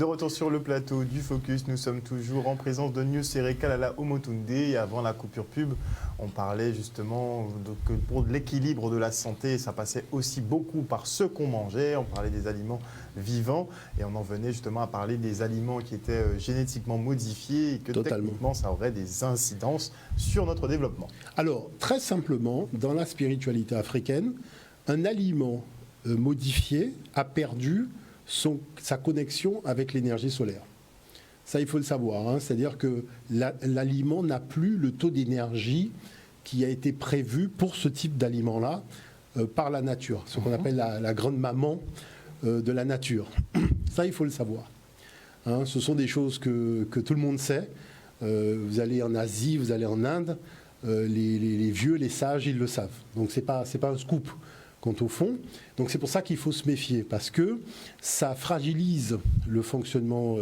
De retour sur le plateau du Focus, nous sommes toujours en présence de Nyoseré Kalala Omotunde. Et avant la coupure pub, on parlait justement que pour l'équilibre de la santé, ça passait aussi beaucoup par ce qu'on mangeait. On parlait des aliments vivants et on en venait justement à parler des aliments qui étaient génétiquement modifiés et que techniquement ça aurait des incidences sur notre développement. Alors, très simplement, dans la spiritualité africaine, un aliment modifié a perdu sa connexion avec l'énergie solaire. Ça, il faut le savoir. Hein. C'est-à-dire que l'aliment n'a plus le taux d'énergie qui a été prévu pour ce type d'aliment-là par la nature, ce qu'on appelle la grande maman de la nature. Ça, il faut le savoir. Hein, ce sont des choses que tout le monde sait. Vous allez en Asie, vous allez en Inde, les vieux, les sages, ils le savent. Donc, c'est pas un scoop. Quant au fond. Donc c'est pour ça qu'il faut se méfier, parce que ça fragilise le fonctionnement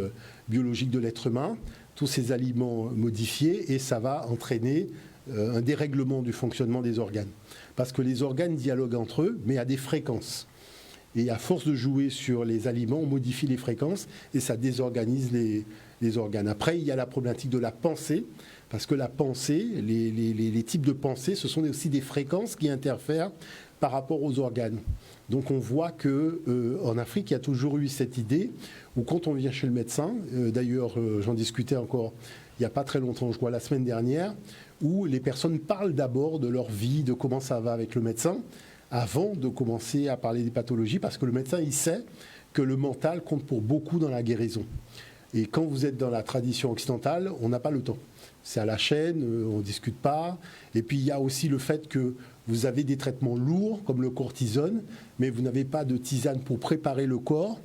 biologique de l'être humain, tous ces aliments modifiés, et ça va entraîner un dérèglement du fonctionnement des organes. Parce que les organes dialoguent entre eux, mais à des fréquences. Et à force de jouer sur les aliments, on modifie les fréquences et ça désorganise les organes. Après, il y a la problématique de la pensée, parce que la pensée, les types de pensée, ce sont aussi des fréquences qui interfèrent par rapport aux organes. Donc on voit qu'en Afrique, il y a toujours eu cette idée où quand on vient chez le médecin, d'ailleurs j'en discutais encore il n'y a pas très longtemps, je crois la semaine dernière, où les personnes parlent d'abord de leur vie, de comment ça va avec le médecin, avant de commencer à parler des pathologies, parce que le médecin, il sait que le mental compte pour beaucoup dans la guérison. Et quand vous êtes dans la tradition occidentale, on n'a pas le temps. C'est à la chaîne, on ne discute pas. Et puis il y a aussi le fait que vous avez des traitements lourds, comme le cortisone, mais vous n'avez pas de tisane pour préparer le corps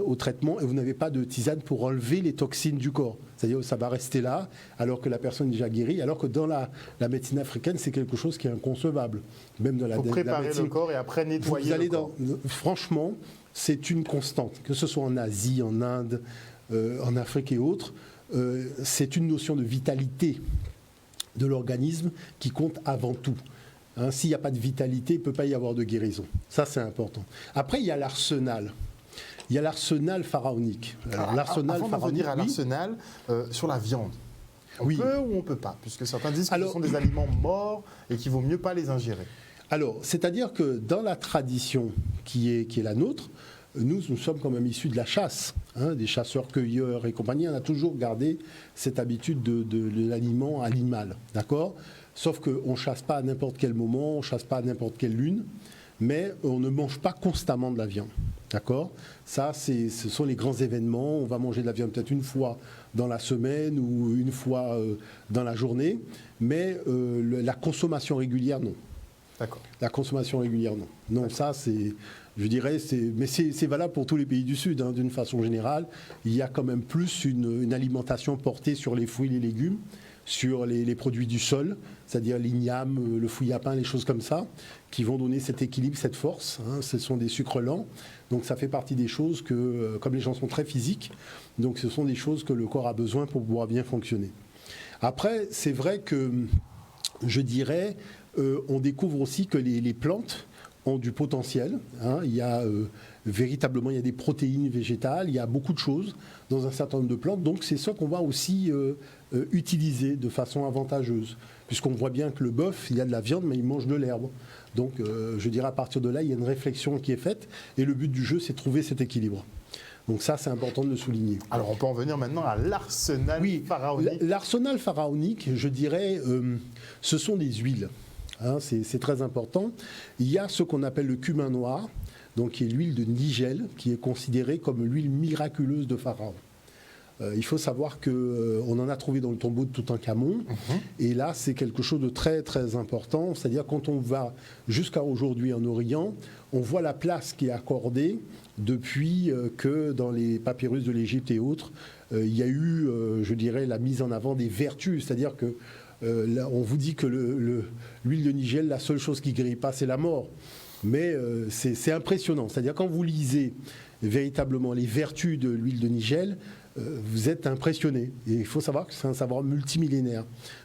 au traitement, et vous n'avez pas de tisane pour enlever les toxines du corps. C'est-à-dire que ça va rester là, alors que la personne est déjà guérie, alors que dans la médecine africaine, c'est quelque chose qui est inconcevable. Même dans la médecine. Il faut préparer le corps et après nettoyer le corps. Franchement, c'est une constante, que ce soit en Asie, en Inde, en Afrique et autres. C'est une notion de vitalité de l'organisme qui compte avant tout. Hein, s'il n'y a pas de vitalité, il ne peut pas y avoir de guérison. Ça, c'est important. Après, il y a l'arsenal. Il y a l'arsenal pharaonique. Alors, avant de revenir à l'arsenal, sur la viande, on peut ou on ne peut pas? Puisque certains disent que ce sont des aliments morts et qu'il ne vaut mieux pas les ingérer. Alors, c'est-à-dire que dans la tradition qui est la nôtre, nous sommes quand même issus de la chasse, hein, des chasseurs-cueilleurs et compagnie. On a toujours gardé cette habitude de l'aliment animal, d'accord? Sauf qu'on ne chasse pas à n'importe quel moment, on ne chasse pas à n'importe quelle lune, mais on ne mange pas constamment de la viande, d'accord? Ça, ce sont les grands événements. On va manger de la viande peut-être une fois dans la semaine ou une fois dans la journée, mais la consommation régulière, non. D'accord. La consommation régulière, non. Non, ça, je dirais, mais c'est valable pour tous les pays du Sud, hein, d'une façon générale. Il y a quand même plus une alimentation portée sur les fruits et les légumes, sur les produits du sol, c'est-à-dire l'igname, le fouillis à pain, les choses comme ça, qui vont donner cet équilibre, cette force. Hein. Ce sont des sucres lents. Donc ça fait partie des choses que, comme les gens sont très physiques, donc ce sont des choses que le corps a besoin pour pouvoir bien fonctionner. Après, c'est vrai que, je dirais, on découvre aussi que les plantes ont du potentiel. Hein. Il y a véritablement, il y a des protéines végétales, il y a beaucoup de choses dans un certain nombre de plantes. Donc c'est ça qu'on va aussi utiliser de façon avantageuse. Puisqu'on voit bien que le bœuf, il y a de la viande, mais il mange de l'herbe. Donc je dirais à partir de là, il y a une réflexion qui est faite. Et le but du jeu, c'est de trouver cet équilibre. Donc ça, c'est important de le souligner. Alors on peut en venir maintenant à l'arsenal pharaonique. L'arsenal pharaonique, je dirais, ce sont des huiles. Hein, c'est très important. Il y a ce qu'on appelle le cumin noir, donc qui est l'huile de Nigel, qui est considérée comme l'huile miraculeuse de Pharaon. Il faut savoir qu'on en a trouvé dans le tombeau de Toutankhamon, et là c'est quelque chose de très très important, c'est-à-dire quand on va jusqu'à aujourd'hui en Orient, on voit la place qui est accordée depuis que dans les papyrus de l'Égypte et autres, il y a eu, je dirais, la mise en avant des vertus, c'est-à-dire que on vous dit que l'huile de Nigel, la seule chose qui ne guérit pas, c'est la mort. Mais c'est impressionnant. C'est-à-dire quand vous lisez véritablement les vertus de l'huile de Nigel, vous êtes impressionné. Et il faut savoir que c'est un savoir multimillénaire.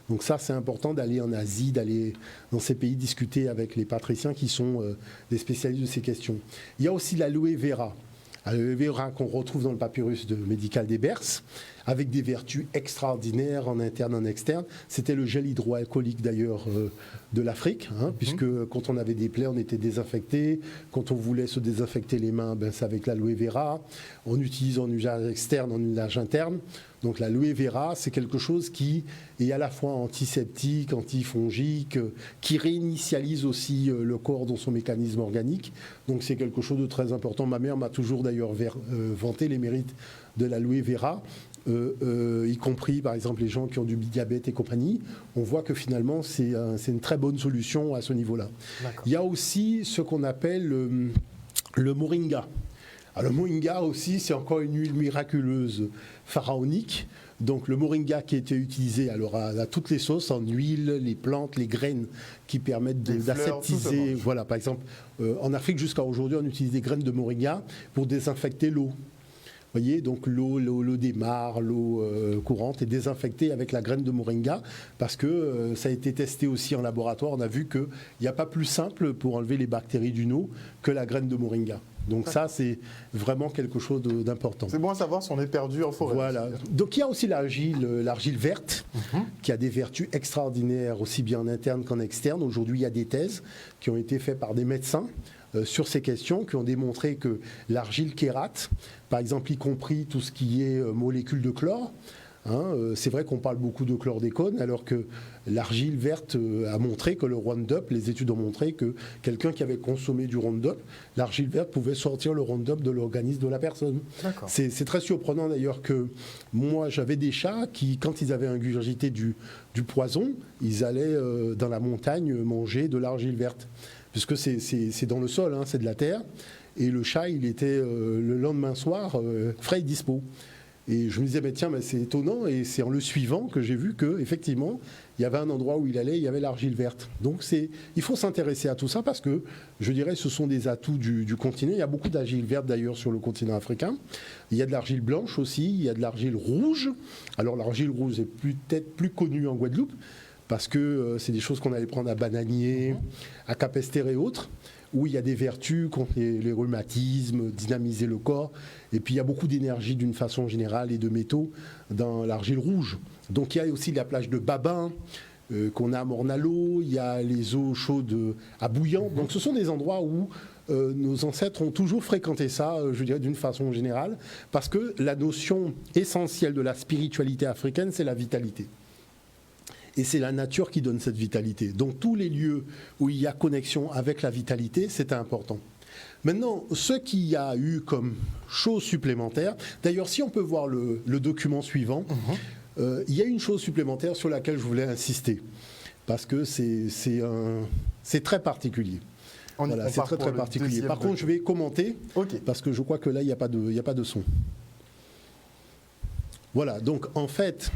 Donc ça, c'est important d'aller en Asie, d'aller dans ces pays discuter avec les patriciens qui sont des spécialistes de ces questions. Il y a aussi l'aloe vera. L'aloe vera qu'on retrouve dans le papyrus médical des Berces, avec des vertus extraordinaires en interne, en externe. C'était le gel hydroalcoolique d'ailleurs de l'Afrique, puisque quand on avait des plaies, on était désinfecté. Quand on voulait se désinfecter les mains, c'est avec l'aloe vera. On utilise en usage externe, en usage interne. Donc l'aloe vera, c'est quelque chose qui est à la fois antiseptique, antifongique, qui réinitialise aussi le corps dans son mécanisme organique. Donc c'est quelque chose de très important. Ma mère m'a toujours d'ailleurs vanté les mérites de l'aloe vera. Y compris par exemple les gens qui ont du diabète et compagnie, on voit que finalement c'est une très bonne solution à ce niveau-là. Il y a aussi ce qu'on appelle le moringa. Alors, le moringa aussi, c'est encore une huile miraculeuse pharaonique. Donc le moringa qui a été utilisé alors à toutes les sauces, en huile, les plantes, les graines qui permettent d'aseptiser. Voilà, par exemple, en Afrique jusqu'à aujourd'hui, on utilise des graines de moringa pour désinfecter l'eau. Vous voyez, donc l'eau des mares, l'eau courante est désinfectée avec la graine de moringa parce que ça a été testé aussi en laboratoire. On a vu qu'il n'y a pas plus simple pour enlever les bactéries d'une eau que la graine de moringa. Donc ça, c'est vraiment quelque chose d'important. C'est bon à savoir si on est perdu en forêt. Voilà. Donc il y a aussi l'argile verte, qui a des vertus extraordinaires aussi bien en interne qu'en externe. Aujourd'hui, il y a des thèses qui ont été faites par des médecins sur ces questions, qui ont démontré que l'argile chérate, par exemple, y compris tout ce qui est molécules de chlore, c'est vrai qu'on parle beaucoup de chlordécone, alors que l'argile verte a montré que le Roundup, les études ont montré que quelqu'un qui avait consommé du Roundup, l'argile verte pouvait sortir le Roundup de l'organisme de la personne. C'est très surprenant d'ailleurs que moi j'avais des chats qui, quand ils avaient ingurgité du poison, ils allaient dans la montagne manger de l'argile verte. Puisque c'est dans le sol, c'est de la terre. Et le chat, il était le lendemain soir frais et dispo. Et je me disais, tiens, c'est étonnant. Et c'est en le suivant que j'ai vu qu'effectivement, il y avait un endroit où il allait, il y avait l'argile verte. Donc il faut s'intéresser à tout ça parce que, je dirais, ce sont des atouts du continent. Il y a beaucoup d'argile verte d'ailleurs sur le continent africain. Il y a de l'argile blanche aussi, il y a de l'argile rouge. Alors l'argile rouge est peut-être plus connue en Guadeloupe, parce que c'est des choses qu'on allait prendre à Bananier, à Capesterre et autres, où il y a des vertus contre les rhumatismes, dynamiser le corps. Et puis il y a beaucoup d'énergie d'une façon générale et de métaux dans l'argile rouge. Donc il y a aussi la plage de Babin, qu'on a à Mornalo, il y a les eaux chaudes à Bouillant. Donc ce sont des endroits où nos ancêtres ont toujours fréquenté ça, je dirais d'une façon générale, parce que la notion essentielle de la spiritualité africaine, c'est la vitalité. Et c'est la nature qui donne cette vitalité. Donc tous les lieux où il y a connexion avec la vitalité, c'est important. Maintenant, ce qu'il y a eu comme chose supplémentaire, d'ailleurs si on peut voir le document suivant, il y a une chose supplémentaire sur laquelle je voulais insister, parce que c'est très particulier. Voilà, c'est très particulier. Par contre, je vais commenter, parce que je crois que là, il n'y a pas de son. Voilà, donc en fait,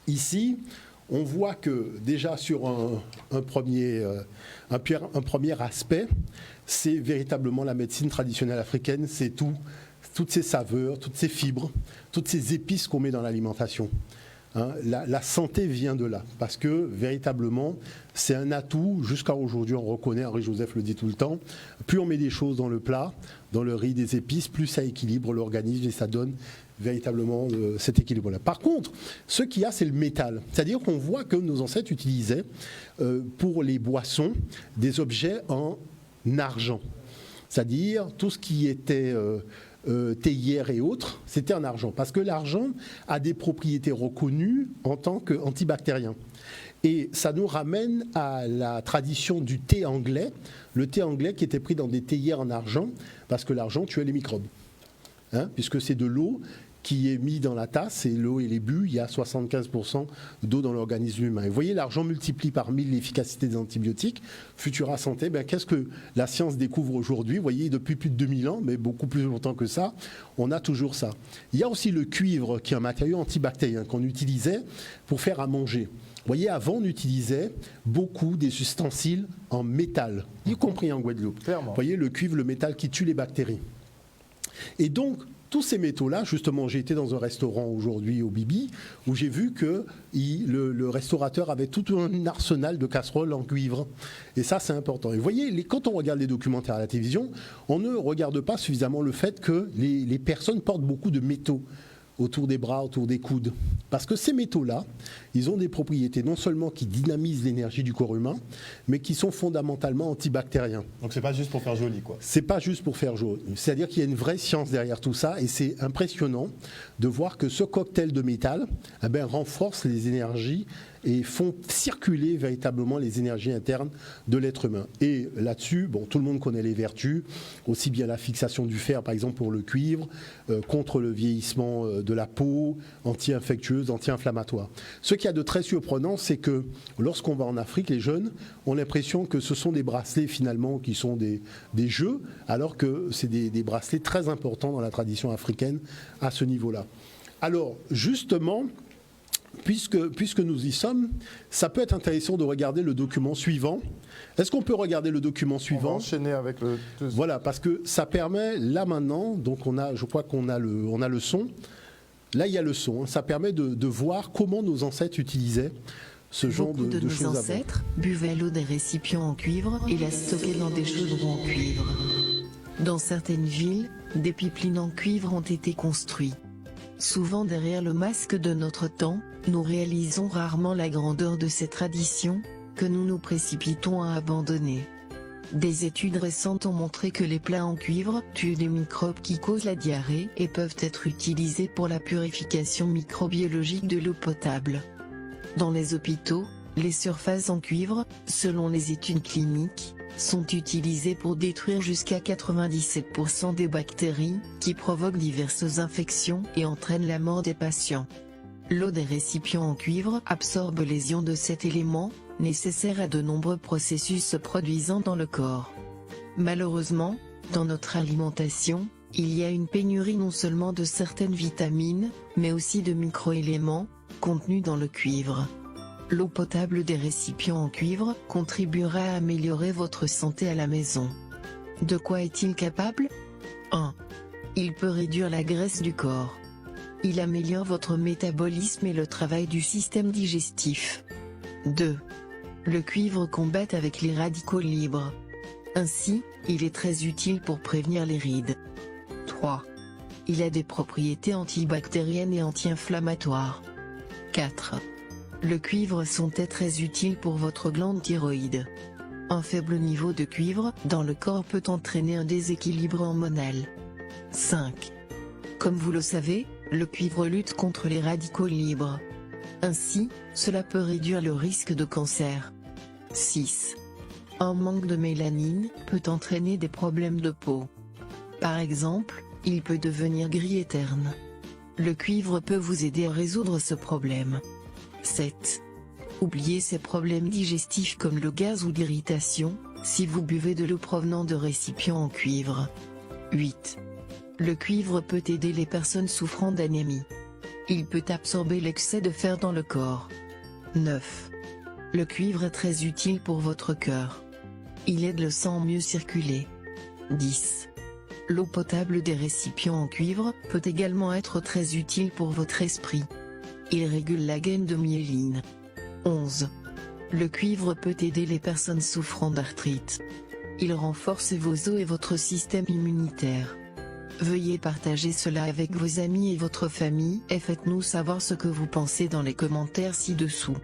ici, on voit que déjà sur un premier aspect, c'est véritablement la médecine traditionnelle africaine, c'est toutes ces saveurs, toutes ces fibres, toutes ces épices qu'on met dans l'alimentation. La santé vient de là, parce que véritablement, c'est un atout. Jusqu'à aujourd'hui, on reconnaît, Henri-Joseph le dit tout le temps, plus on met des choses dans le plat, dans le riz, des épices, plus ça équilibre l'organisme et ça donne véritablement cet équilibre-là. Par contre, ce qu'il y a, c'est le métal. C'est-à-dire qu'on voit que nos ancêtres utilisaient pour les boissons des objets en argent. C'est-à-dire tout ce qui était théière et autres, c'était en argent. Parce que l'argent a des propriétés reconnues en tant qu'antibactérien. Et ça nous ramène à la tradition du thé anglais, le thé anglais qui était pris dans des théières en argent, parce que l'argent tuait les microbes. Puisque c'est de l'eau qui est mise dans la tasse, et l'eau est bu, il y a 75% d'eau dans l'organisme humain. Et vous voyez, l'argent multiplie par 1000 l'efficacité des antibiotiques. Futura Santé, qu'est-ce que la science découvre aujourd'hui? Vous voyez, depuis plus de 2000 ans, mais beaucoup plus longtemps que ça, on a toujours ça. Il y a aussi le cuivre, qui est un matériau antibactérien qu'on utilisait pour faire à manger. Vous voyez, avant, on utilisait beaucoup des ustensiles en métal, y compris en Guadeloupe. Clairement. Vous voyez, le cuivre, le métal qui tue les bactéries. Et donc, tous ces métaux-là, justement, j'ai été dans un restaurant aujourd'hui au Bibi, où j'ai vu que le restaurateur avait tout un arsenal de casseroles en cuivre. Et ça, c'est important. Et vous voyez, quand on regarde les documentaires à la télévision, on ne regarde pas suffisamment le fait que les personnes portent beaucoup de métaux autour des bras, autour des coudes. Parce que ces métaux-là, ils ont des propriétés non seulement qui dynamisent l'énergie du corps humain, mais qui sont fondamentalement antibactériens. Donc c'est pas juste pour faire joli, quoi. C'est pas juste pour faire joli. C'est-à-dire qu'il y a une vraie science derrière tout ça, et c'est impressionnant de voir que ce cocktail de métal renforce les énergies et font circuler véritablement les énergies internes de l'être humain. Et là-dessus, tout le monde connaît les vertus, aussi bien la fixation du fer, par exemple pour le cuivre, contre le vieillissement de la peau, anti-infectieuse, anti-inflammatoire. Ce qu'il y a de très surprenant, c'est que lorsqu'on va en Afrique, les jeunes ont l'impression que ce sont des bracelets finalement qui sont des jeux, alors que c'est des bracelets très importants dans la tradition africaine à ce niveau-là. Alors, justement, puisque nous y sommes, ça peut être intéressant de regarder le document suivant. Est-ce qu'on peut regarder le document suivant ? On va enchaîner avec le... Voilà, parce que ça permet, là maintenant, donc je crois qu'on a le son. Là, il y a le son. Ça permet de voir comment nos ancêtres utilisaient ce genre de choses. Beaucoup de nos ancêtres buvaient l'eau des récipients en cuivre et la stockaient dans des chaudrons en cuivre. Dans certaines villes, des pipelines en cuivre ont été construits. Souvent derrière le masque de notre temps, nous réalisons rarement la grandeur de ces traditions, que nous nous précipitons à abandonner. Des études récentes ont montré que les plats en cuivre tuent des microbes qui causent la diarrhée et peuvent être utilisés pour la purification microbiologique de l'eau potable. Dans les hôpitaux, les surfaces en cuivre, selon les études cliniques, sont utilisées pour détruire jusqu'à 97% des bactéries, qui provoquent diverses infections et entraînent la mort des patients. L'eau des récipients en cuivre absorbe les ions de cet élément, nécessaire à de nombreux processus se produisant dans le corps. Malheureusement, dans notre alimentation, il y a une pénurie non seulement de certaines vitamines, mais aussi de microéléments, contenus dans le cuivre. L'eau potable des récipients en cuivre contribuera à améliorer votre santé à la maison. De quoi est-il capable ? 1. Il peut réduire la graisse du corps. Il améliore votre métabolisme et le travail du système digestif. 2. Le cuivre combat avec les radicaux libres. Ainsi, il est très utile pour prévenir les rides. 3. Il a des propriétés antibactériennes et anti-inflammatoires. 4. Le cuivre est très utile pour votre glande thyroïde. Un faible niveau de cuivre dans le corps peut entraîner un déséquilibre hormonal. 5. Comme vous le savez, le cuivre lutte contre les radicaux libres. Ainsi, cela peut réduire le risque de cancer. 6. Un manque de mélanine peut entraîner des problèmes de peau. Par exemple, il peut devenir gris et terne. Le cuivre peut vous aider à résoudre ce problème. 7. Oubliez ces problèmes digestifs comme le gaz ou l'irritation, si vous buvez de l'eau provenant de récipients en cuivre. 8. Le cuivre peut aider les personnes souffrant d'anémie. Il peut absorber l'excès de fer dans le corps. 9. Le cuivre est très utile pour votre cœur. Il aide le sang à mieux circuler. 10. L'eau potable des récipients en cuivre peut également être très utile pour votre esprit. Il régule la gaine de myéline. 11. Le cuivre peut aider les personnes souffrant d'arthrite. Il renforce vos os et votre système immunitaire. Veuillez partager cela avec vos amis et votre famille et faites-nous savoir ce que vous pensez dans les commentaires ci-dessous.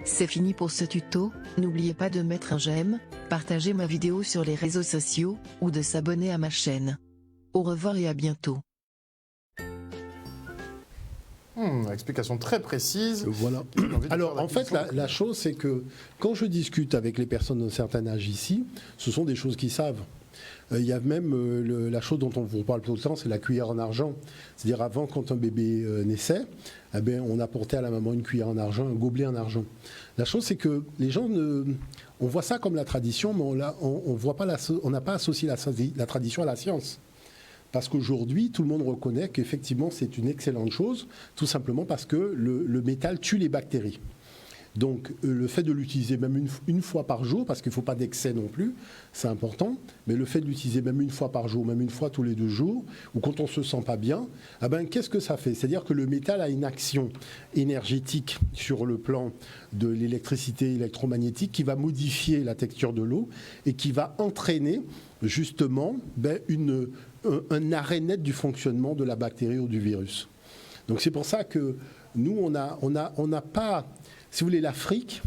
C'est fini pour ce tuto, n'oubliez pas de mettre un j'aime, partager ma vidéo sur les réseaux sociaux, ou de s'abonner à ma chaîne. Au revoir et à bientôt. Explication très précise. Voilà. Alors, en fait, la chose, c'est que quand je discute avec les personnes d'un certain âge ici, ce sont des choses qu'ils savent. Il y a même la chose dont on vous parle tout le temps, c'est la cuillère en argent. C'est-à-dire, avant, quand un bébé naissait, on apportait à la maman une cuillère en argent, un gobelet en argent. La chose, c'est que les gens, on voit ça comme la tradition, mais on n'a pas associé la tradition à la science. Parce qu'aujourd'hui, tout le monde reconnaît qu'effectivement, c'est une excellente chose, tout simplement parce que le métal tue les bactéries. Donc le fait de l'utiliser même une fois par jour, parce qu'il ne faut pas d'excès non plus, c'est important, mais le fait de l'utiliser même une fois par jour, même une fois tous les 2 jours, ou quand on ne se sent pas bien, eh ben, qu'est-ce que ça fait? C'est-à-dire que le métal a une action énergétique sur le plan de l'électricité électromagnétique qui va modifier la texture de l'eau et qui va entraîner justement un arrêt net du fonctionnement de la bactérie ou du virus. Donc c'est pour ça que nous, on n'a pas, si vous voulez, l'Afrique,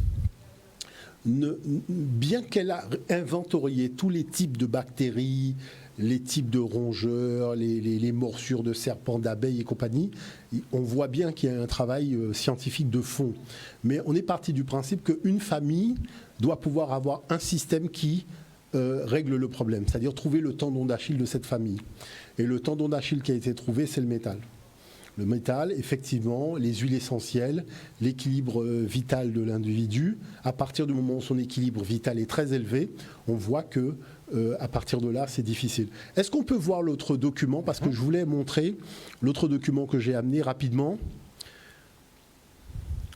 bien qu'elle a inventorié tous les types de bactéries, les types de rongeurs, les morsures de serpents, d'abeilles et compagnie, on voit bien qu'il y a un travail scientifique de fond. Mais on est parti du principe qu'une famille doit pouvoir avoir un système qui règle le problème, c'est-à-dire trouver le tendon d'Achille de cette famille. Et le tendon d'Achille qui a été trouvé, c'est le métal. Le métal, effectivement, les huiles essentielles, l'équilibre vital de l'individu. À partir du moment où son équilibre vital est très élevé, on voit que à partir de là, c'est difficile. Est-ce qu'on peut voir l'autre document? Parce que je voulais montrer l'autre document que j'ai amené rapidement.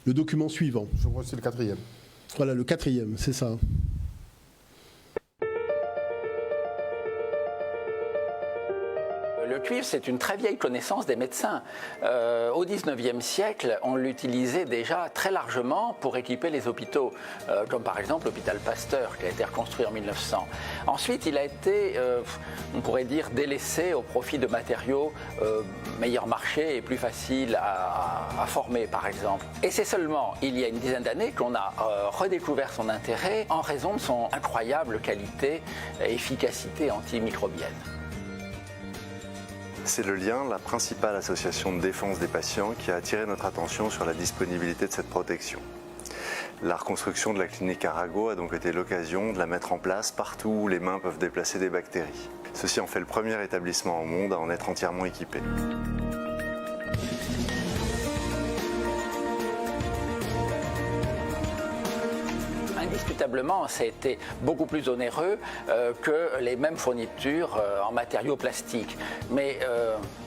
Le document suivant. Je crois que c'est le 4e. Voilà, le 4e, c'est ça. Le cuivre, c'est une très vieille connaissance des médecins. Au XIXe siècle, on l'utilisait déjà très largement pour équiper les hôpitaux, comme par exemple l'hôpital Pasteur, qui a été reconstruit en 1900. Ensuite, il a été, on pourrait dire, délaissé au profit de matériaux meilleur marché et plus faciles à former, par exemple. Et c'est seulement il y a une dizaine d'années qu'on a redécouvert son intérêt en raison de son incroyable qualité et efficacité antimicrobienne. C'est le lien, la principale association de défense des patients, qui a attiré notre attention sur la disponibilité de cette protection. La reconstruction de la clinique Arago a donc été l'occasion de la mettre en place partout où les mains peuvent déplacer des bactéries. Ceci en fait le premier établissement au monde à en être entièrement équipé. Indiscutablement, ça a été beaucoup plus onéreux que les mêmes fournitures en matériaux plastiques. Mais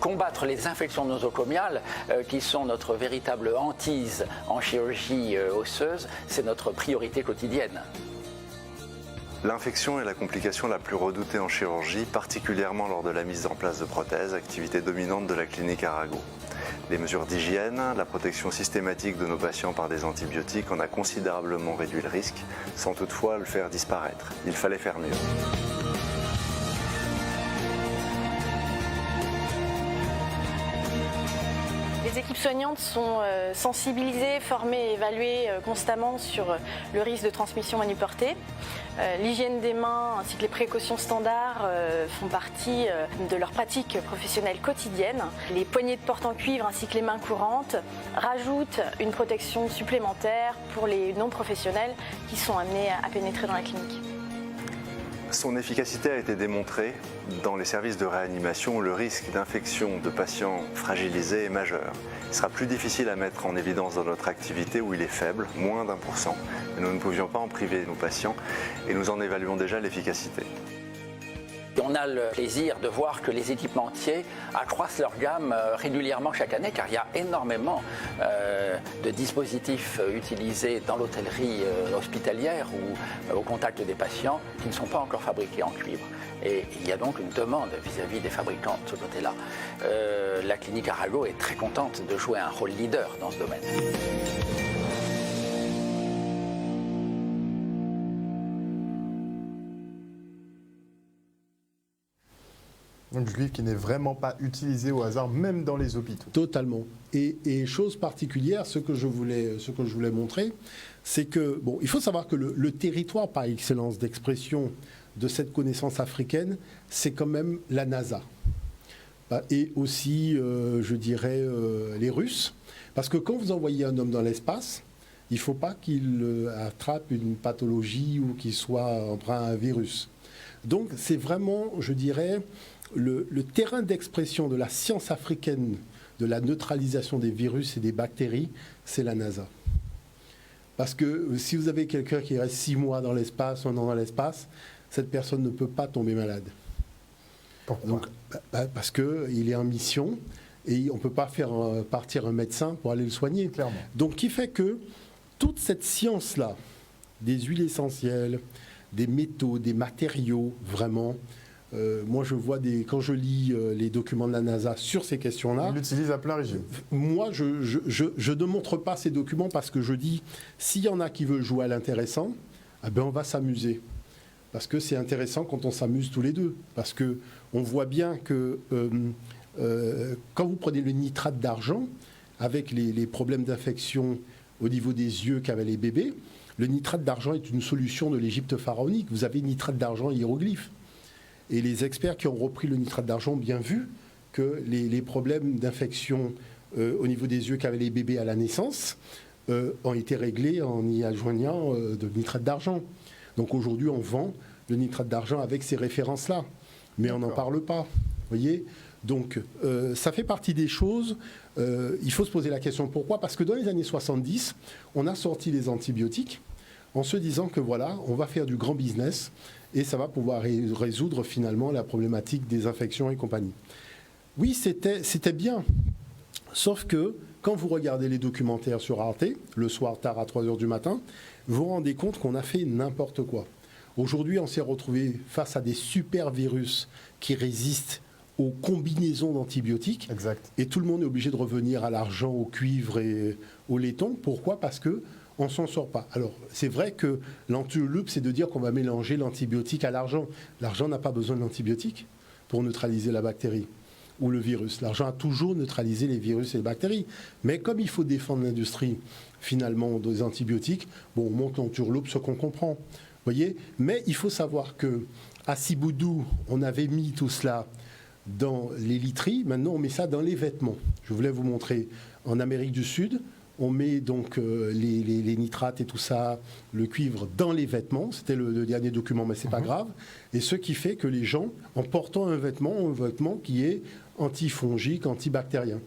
combattre les infections nosocomiales, qui sont notre véritable hantise en chirurgie osseuse, c'est notre priorité quotidienne. L'infection est la complication la plus redoutée en chirurgie, particulièrement lors de la mise en place de prothèses, activité dominante de la clinique Arago. Les mesures d'hygiène, la protection systématique de nos patients par des antibiotiques en a considérablement réduit le risque, sans toutefois le faire disparaître. Il fallait faire mieux. Les équipes soignantes sont sensibilisées, formées et évaluées constamment sur le risque de transmission manuportée. L'hygiène des mains ainsi que les précautions standards font partie de leur pratique professionnelle quotidienne. Les poignées de porte en cuivre ainsi que les mains courantes rajoutent une protection supplémentaire pour les non-professionnels qui sont amenés à pénétrer dans la clinique. Son efficacité a été démontrée dans les services de réanimation où le risque d'infection de patients fragilisés est majeur. Il sera plus difficile à mettre en évidence dans notre activité où il est faible, moins d'1%. Mais nous ne pouvions pas en priver nos patients et nous en évaluons déjà l'efficacité. On a le plaisir de voir que les équipementiers accroissent leur gamme régulièrement chaque année, car il y a énormément de dispositifs utilisés dans l'hôtellerie hospitalière ou au contact des patients qui ne sont pas encore fabriqués en cuivre. Et il y a donc une demande vis-à-vis des fabricants de ce côté-là. La clinique Arago est très contente de jouer un rôle leader dans ce domaine. Donc, du cuivre qui n'est vraiment pas utilisé au hasard, même dans les hôpitaux. Totalement. Et chose particulière, ce que je voulais montrer, c'est que, bon, il faut savoir que le territoire par excellence d'expression de cette connaissance africaine, c'est quand même la NASA. Et aussi, je dirais, les Russes. Parce que quand vous envoyez un homme dans l'espace, il ne faut pas qu'il attrape une pathologie ou qu'il soit emprunt à un virus. Donc, c'est vraiment, je dirais, le terrain d'expression de la science africaine de la neutralisation des virus et des bactéries, c'est la NASA. Parce que si vous avez quelqu'un qui reste 6 mois dans l'espace, 1 an dans l'espace, cette personne ne peut pas tomber malade. Pourquoi ? Donc, parce qu'il est en mission et on ne peut pas faire partir un médecin pour aller le soigner. Clairement. Donc, qui fait que toute cette science-là, des huiles essentielles, des métaux, des matériaux, vraiment, moi je vois quand je lis les documents de la NASA sur ces questions-là. Ils l'utilisent à plein régime. Moi, je ne montre pas ces documents parce que je dis, s'il y en a qui veulent jouer à l'intéressant, eh ben on va s'amuser. Parce que c'est intéressant quand on s'amuse tous les deux. Parce qu'on voit bien que quand vous prenez le nitrate d'argent, avec les problèmes d'infection au niveau des yeux qu'avaient les bébés, le nitrate d'argent est une solution de l'Égypte pharaonique. Vous avez nitrate d'argent hiéroglyphe. Et les experts qui ont repris le nitrate d'argent ont bien vu que les problèmes d'infection au niveau des yeux qu'avaient les bébés à la naissance ont été réglés en y adjoignant de nitrate d'argent. Donc aujourd'hui, on vend le nitrate d'argent avec ces références-là. Mais on n'en parle pas. Vous voyez ? Donc ça fait partie des choses. Il faut se poser la question pourquoi ? Parce que dans les années 70, on a sorti les antibiotiques en se disant que voilà, on va faire du grand business et ça va pouvoir résoudre finalement la problématique des infections et compagnie. Oui, c'était bien. Sauf que quand vous regardez les documentaires sur Arte, le soir tard à 3h du matin, vous vous rendez compte qu'on a fait n'importe quoi. Aujourd'hui, on s'est retrouvé face à des super virus qui résistent aux combinaisons d'antibiotiques. Exact. Et tout le monde est obligé de revenir à l'argent, au cuivre et au laiton. Pourquoi ? Parce qu'on ne s'en sort pas. Alors, c'est vrai que l'antilope, c'est de dire qu'on va mélanger l'antibiotique à l'argent. L'argent n'a pas besoin de l'antibiotique pour neutraliser la bactérie ou le virus. L'argent a toujours neutralisé les virus et les bactéries. Mais comme il faut défendre l'industrie, finalement, des antibiotiques, bon, on monte l'antilope, ce qu'on comprend. Voyez ? Mais il faut savoir qu'à Siboudou, on avait mis tout cela dans les literies. Maintenant, on met ça dans les vêtements. Je voulais vous montrer. En Amérique du Sud, on met donc les nitrates et tout ça, le cuivre dans les vêtements. C'était le dernier document, mais c'est pas grave. Et ce qui fait que les gens, en portant un vêtement qui est antifongique, antibactérien,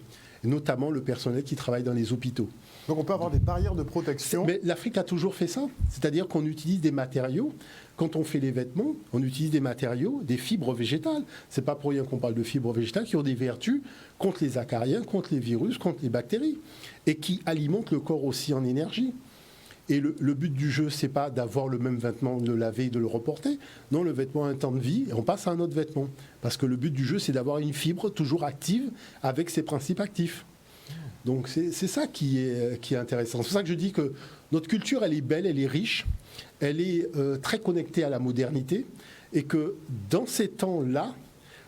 et notamment le personnel qui travaille dans les hôpitaux. Donc on peut avoir des barrières de protection. Mais l'Afrique a toujours fait ça. C'est-à-dire qu'on utilise des matériaux. Quand on fait les vêtements, on utilise des matériaux, des fibres végétales. C'est pas pour rien qu'on parle de fibres végétales qui ont des vertus contre les acariens, contre les virus, contre les bactéries, et qui alimentent le corps aussi en énergie. Et le but du jeu, c'est pas d'avoir le même vêtement, de le laver et de le reporter. Non, le vêtement a un temps de vie et on passe à un autre vêtement. Parce que le but du jeu, c'est d'avoir une fibre toujours active avec ses principes actifs. Donc c'est ça qui est intéressant. C'est pour ça que je dis que notre culture, elle est belle, elle est riche, elle est très connectée à la modernité, et que dans ces temps-là,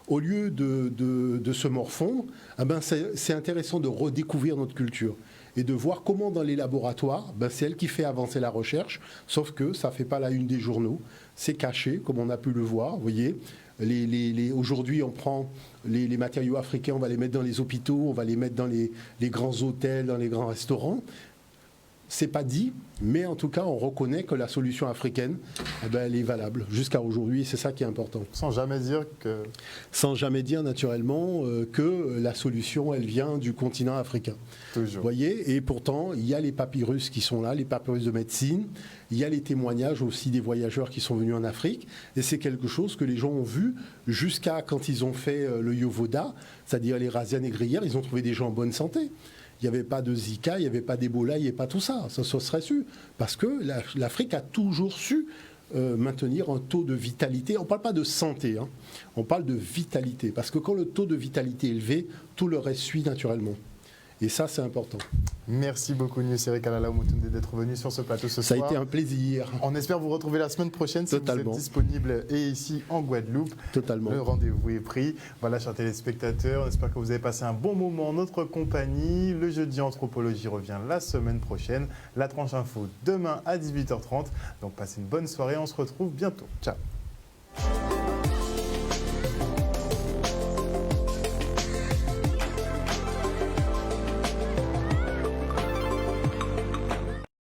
au lieu de se morfondre, eh ben c'est intéressant de redécouvrir notre culture et de voir comment dans les laboratoires, c'est elle qui fait avancer la recherche, sauf que ça ne fait pas la une des journaux, c'est caché, comme on a pu le voir, vous voyez. Aujourd'hui, on prend les matériaux africains, on va les mettre dans les hôpitaux, on va les mettre dans les grands hôtels, dans les grands restaurants. C'est pas dit, mais en tout cas, on reconnaît que la solution africaine, elle est valable jusqu'à aujourd'hui, et c'est ça qui est important. Sans jamais dire que... Sans jamais dire, naturellement, que la solution, elle vient du continent africain. Toujours. Vous voyez, et pourtant, il y a les papyrus qui sont là, les papyrus de médecine, il y a les témoignages aussi des voyageurs qui sont venus en Afrique, et c'est quelque chose que les gens ont vu jusqu'à quand ils ont fait le Yovoda, c'est-à-dire les razzias négrières, ils ont trouvé des gens en bonne santé. Il n'y avait pas de Zika, il n'y avait pas d'Ebola, il n'y avait pas tout ça. Ça se serait su. Parce que l'Afrique a toujours su maintenir un taux de vitalité. On ne parle pas de santé, hein. On parle de vitalité. Parce que quand le taux de vitalité est élevé, tout le reste suit naturellement. Et ça, c'est important. Merci beaucoup, Nyusere Kalala Omotunde, d'être venu sur ce plateau ce soir. Ça a été un plaisir. On espère vous retrouver la semaine prochaine si Totalement. vous êtes disponible et ici en Guadeloupe. Totalement. Le rendez-vous est pris. Voilà, chers téléspectateurs, on espère que vous avez passé un bon moment en notre compagnie. Le jeudi Anthropologie revient la semaine prochaine. La tranche info demain à 18h30. Donc passez une bonne soirée, on se retrouve bientôt. Ciao.